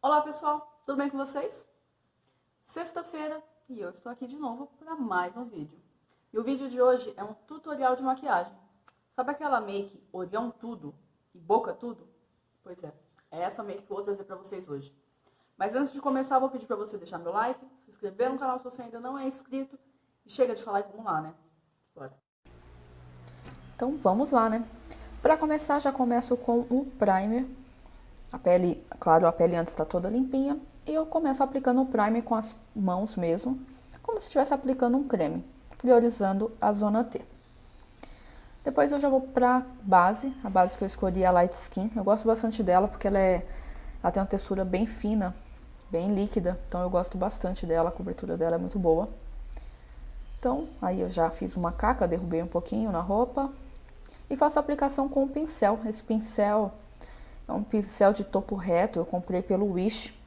Olá pessoal, tudo bem com vocês? Sexta-feira e eu estou aqui de novo para mais um vídeo. E o vídeo de hoje é um tutorial de maquiagem. Sabe aquela make olhão tudo e boca tudo? Pois é essa make que eu vou trazer para vocês hoje. Mas antes de começar, eu vou pedir para você deixar meu like, se inscrever no canal se você ainda não é inscrito. E chega de falar e vamos lá, né? Bora. Então vamos lá, né? Para começar, já começo com o primer. A pele, claro, a pele antes está toda limpinha. E eu começo aplicando o primer com as mãos mesmo, como se estivesse aplicando um creme, priorizando a zona T. Depois eu já vou para base, a base que eu escolhi é a Light Skin. Eu gosto bastante dela porque ela tem uma textura bem fina, bem líquida, então eu gosto bastante dela, a cobertura dela é muito boa. Então, aí eu já fiz uma caca, derrubei um pouquinho na roupa e faço a aplicação com o pincel. Esse pincel é um pincel de topo reto, eu comprei pelo Wish.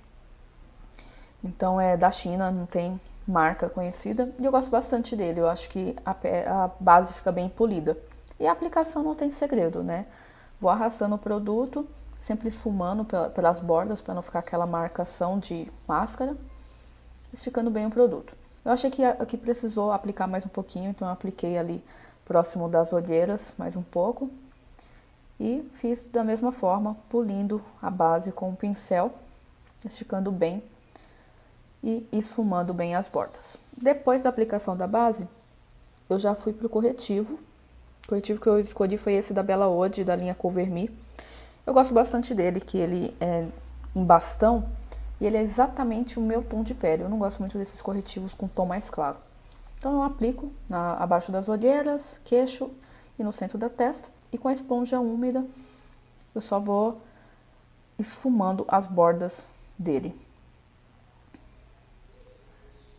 Então é da China, não tem marca conhecida. E eu gosto bastante dele, eu acho que a base fica bem polida. E a aplicação não tem segredo, né? Vou arrastando o produto, sempre esfumando pelas bordas para não ficar aquela marcação de máscara. Esticando bem o produto. Eu achei que precisou aplicar mais um pouquinho, então eu apliquei ali próximo das olheiras mais um pouco. E fiz da mesma forma, polindo a base com o pincel, esticando bem e esfumando bem as bordas. Depois da aplicação da base, eu já fui pro corretivo. O corretivo que eu escolhi foi esse da Bella Ode, da linha Cover Me. Eu gosto bastante dele, que ele é em bastão e ele é exatamente o meu tom de pele. Eu não gosto muito desses corretivos com tom mais claro. Então eu aplico abaixo das olheiras, queixo e no centro da testa. E com a esponja úmida, eu só vou esfumando as bordas dele.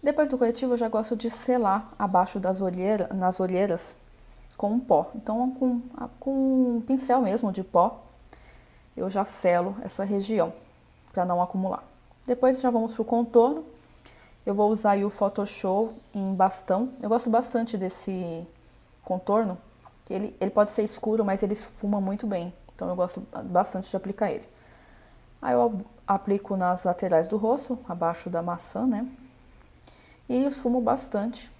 Depois do corretivo, eu já gosto de selar abaixo nas olheiras com um pó. Então, com um pincel mesmo de pó, eu já selo essa região para não acumular. Depois já vamos para o contorno. Eu vou usar aí o Photoshop em bastão. Eu gosto bastante desse contorno. Ele pode ser escuro, mas ele esfuma muito bem. Então eu gosto bastante de aplicar ele. Aí eu aplico nas laterais do rosto, abaixo da maçã, né? E esfumo bastante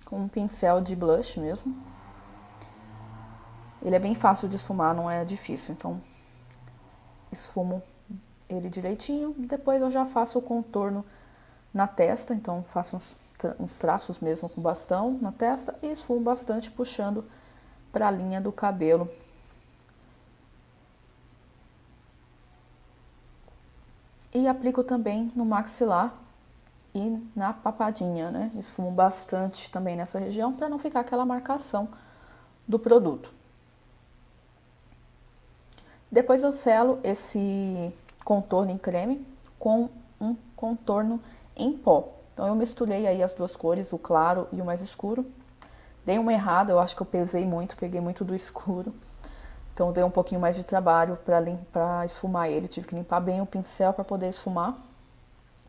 com um pincel de blush mesmo. Ele é bem fácil de esfumar, não é difícil. Então esfumo ele direitinho. Depois eu já faço o contorno na testa. Então faço uns traços mesmo com bastão na testa e esfumo bastante, puxando para a linha do cabelo. E aplico também no maxilar e na papadinha, né? Esfumo bastante também nessa região para não ficar aquela marcação do produto. Depois eu selo esse contorno em creme com um contorno em pó. Então eu misturei aí as duas cores, o claro e o mais escuro. Dei uma errada, eu acho que eu pesei muito, peguei muito do escuro. Então dei um pouquinho mais de trabalho para esfumar ele. Tive que limpar bem o pincel para poder esfumar.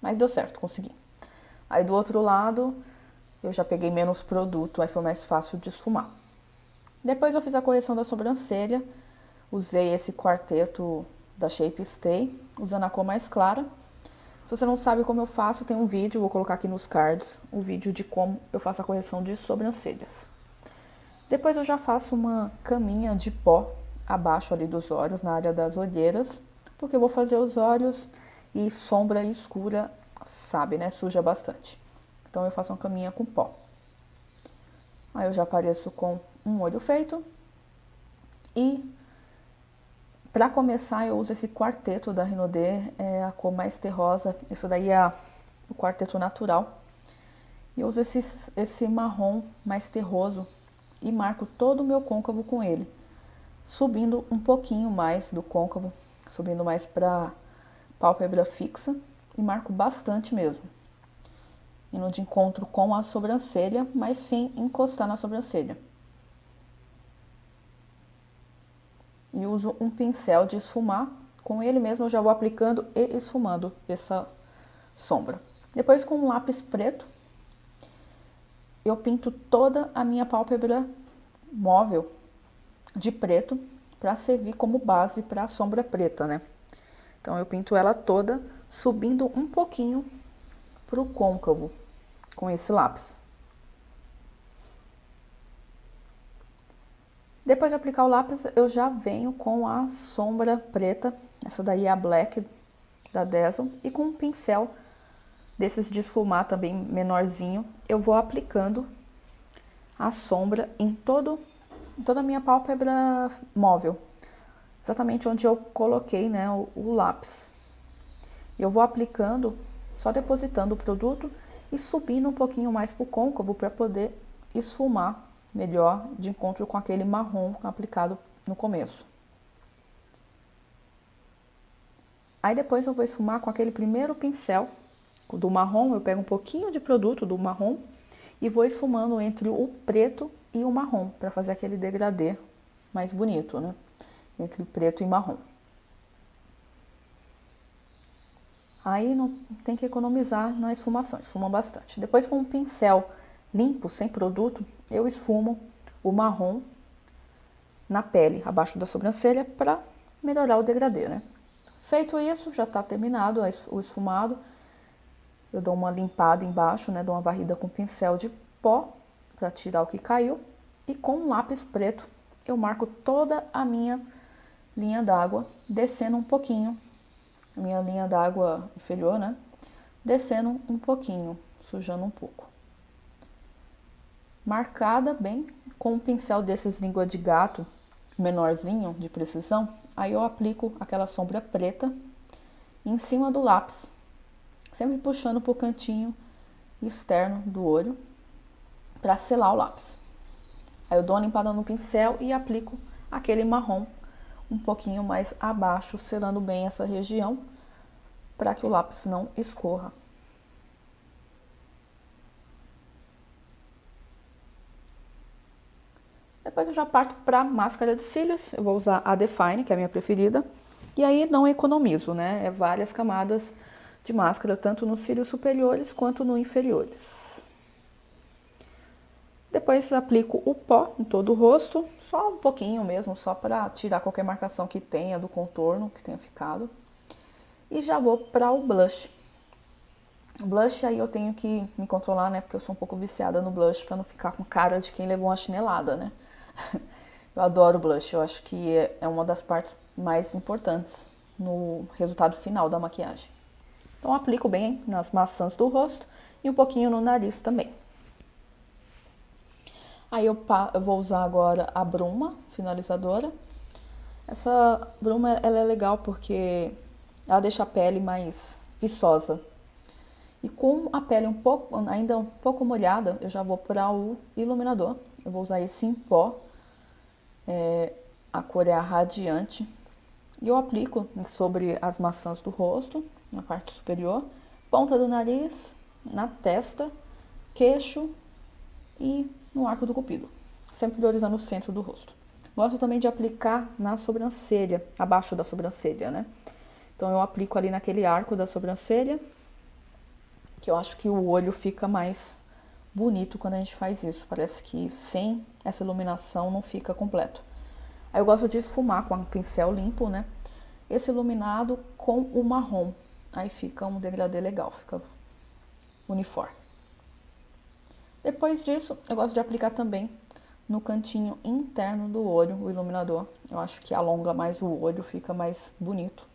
Mas deu certo, consegui. Aí do outro lado, eu já peguei menos produto, aí foi mais fácil de esfumar. Depois eu fiz a correção da sobrancelha. Usei esse quarteto da Shape Stay, usando a cor mais clara. Se você não sabe como eu faço, tem um vídeo, vou colocar aqui nos cards, o vídeo de como eu faço a correção de sobrancelhas. Depois eu já faço uma caminha de pó abaixo ali dos olhos, na área das olheiras, porque eu vou fazer os olhos e sombra escura, sabe, né? Suja bastante. Então eu faço uma caminha com pó. Aí eu já apareço com um olho feito. E para começar eu uso esse quarteto da Renaudet, é a cor mais terrosa. Esse daí é o quarteto natural. E eu uso esse marrom mais terroso e marco todo o meu côncavo com ele, subindo um pouquinho mais do côncavo, subindo mais para pálpebra fixa e marco bastante mesmo, indo de encontro com a sobrancelha, mas sem encostar na sobrancelha. E uso um pincel de esfumar, com ele mesmo eu já vou aplicando e esfumando essa sombra. Depois com um lápis preto, eu pinto toda a minha pálpebra móvel de preto para servir como base para a sombra preta, né? Então eu pinto ela toda subindo um pouquinho pro côncavo com esse lápis. Depois de aplicar o lápis, eu já venho com a sombra preta, essa daí é a Black da Dazzle, e com um pincel desses de esfumar também menorzinho, eu vou aplicando a sombra em toda a minha pálpebra móvel, exatamente onde eu coloquei, né, o lápis. Eu vou aplicando, só depositando o produto e subindo um pouquinho mais pro côncavo para poder esfumar melhor de encontro com aquele marrom aplicado no começo. Aí depois eu vou esfumar com aquele primeiro pincel do marrom, eu pego um pouquinho de produto do marrom e vou esfumando entre o preto e o marrom, para fazer aquele degradê mais bonito, né? Entre preto e marrom. Aí não tem que economizar na esfumação, esfuma bastante. Depois com um pincel limpo, sem produto, eu esfumo o marrom na pele, abaixo da sobrancelha, para melhorar o degradê, né? Feito isso, já está terminado o esfumado. Eu dou uma limpada embaixo, né? Dou uma varrida com pincel de pó, para tirar o que caiu. E com um lápis preto, eu marco toda a minha linha d'água, descendo um pouquinho. A minha linha d'água inferior, né? Descendo um pouquinho, sujando um pouco. Marcada bem com um pincel desses língua de gato, menorzinho, de precisão, aí eu aplico aquela sombra preta em cima do lápis, sempre puxando pro cantinho externo do olho para selar o lápis. Aí eu dou uma limpada no pincel e aplico aquele marrom um pouquinho mais abaixo, selando bem essa região para que o lápis não escorra. Depois eu já parto para máscara de cílios. Eu vou usar a Define, que é a minha preferida. E aí não economizo, né? É várias camadas de máscara, tanto nos cílios superiores quanto nos inferiores. Depois aplico o pó em todo o rosto, só um pouquinho mesmo, só para tirar qualquer marcação que tenha do contorno, que tenha ficado. E já vou para o blush. O blush aí eu tenho que me controlar, né? Porque eu sou um pouco viciada no blush, para não ficar com cara de quem levou uma chinelada, né? Eu adoro blush, eu acho que é uma das partes mais importantes no resultado final da maquiagem. Então aplico bem nas maçãs do rosto e um pouquinho no nariz também. Aí eu vou usar agora a bruma finalizadora. Essa bruma ela é legal porque ela deixa a pele mais viçosa. E com a pele ainda um pouco molhada, eu já vou para o iluminador. Eu vou usar esse em pó. A cor é a Radiante. E eu aplico sobre as maçãs do rosto, na parte superior, ponta do nariz, na testa, queixo e no arco do cupido. Sempre priorizando o centro do rosto. Gosto também de aplicar na sobrancelha, abaixo da sobrancelha, né? Então eu aplico ali naquele arco da sobrancelha, que eu acho que o olho fica mais bonito quando a gente faz isso. Parece que sem essa iluminação não fica completo. Aí eu gosto de esfumar com um pincel limpo, né? Esse iluminado com o marrom. Aí fica um degradê legal, fica uniforme. Depois disso, eu gosto de aplicar também no cantinho interno do olho o iluminador. Eu acho que alonga mais o olho, fica mais bonito.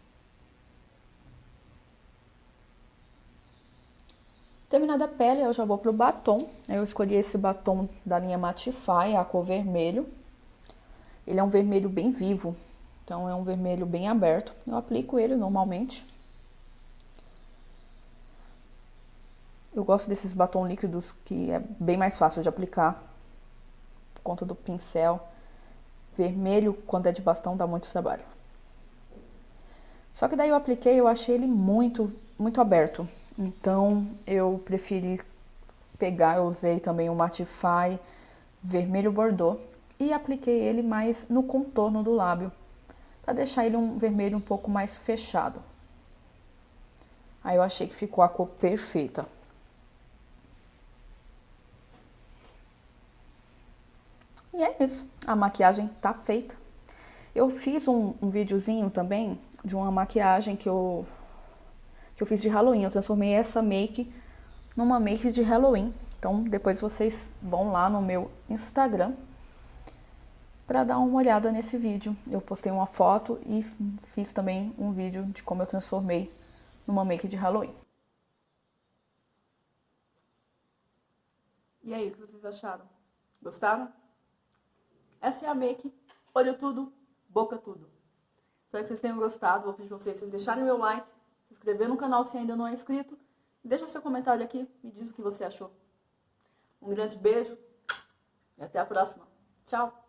Terminada a pele, eu já vou pro batom. Eu escolhi esse batom da linha Mattify, a cor vermelho. Ele é um vermelho bem vivo, então é um vermelho bem aberto. Eu aplico ele normalmente. Eu gosto desses batom líquidos que é bem mais fácil de aplicar por conta do pincel. Vermelho, quando é de bastão, dá muito trabalho. Só que daí eu apliquei, eu achei ele muito aberto. Então eu preferi pegar, eu usei também o Mattify vermelho Bordeaux e apliquei ele mais no contorno do lábio, para deixar ele um vermelho um pouco mais fechado. Aí eu achei que ficou a cor perfeita. E é isso, a maquiagem tá feita. Eu fiz um videozinho também de uma maquiagem que eu que eu fiz de Halloween. Eu transformei essa make numa make de Halloween. Então, depois vocês vão lá no meu Instagram para dar uma olhada nesse vídeo. Eu postei uma foto e fiz também um vídeo de como eu transformei numa make de Halloween. E aí, o que vocês acharam? Gostaram? Essa é a make olho tudo, boca tudo. Espero que vocês tenham gostado. Vou pedir pra vocês deixarem meu like, se inscrever no canal se ainda não é inscrito. Deixa seu comentário aqui, me diz o que você achou. Um grande beijo e até a próxima. Tchau!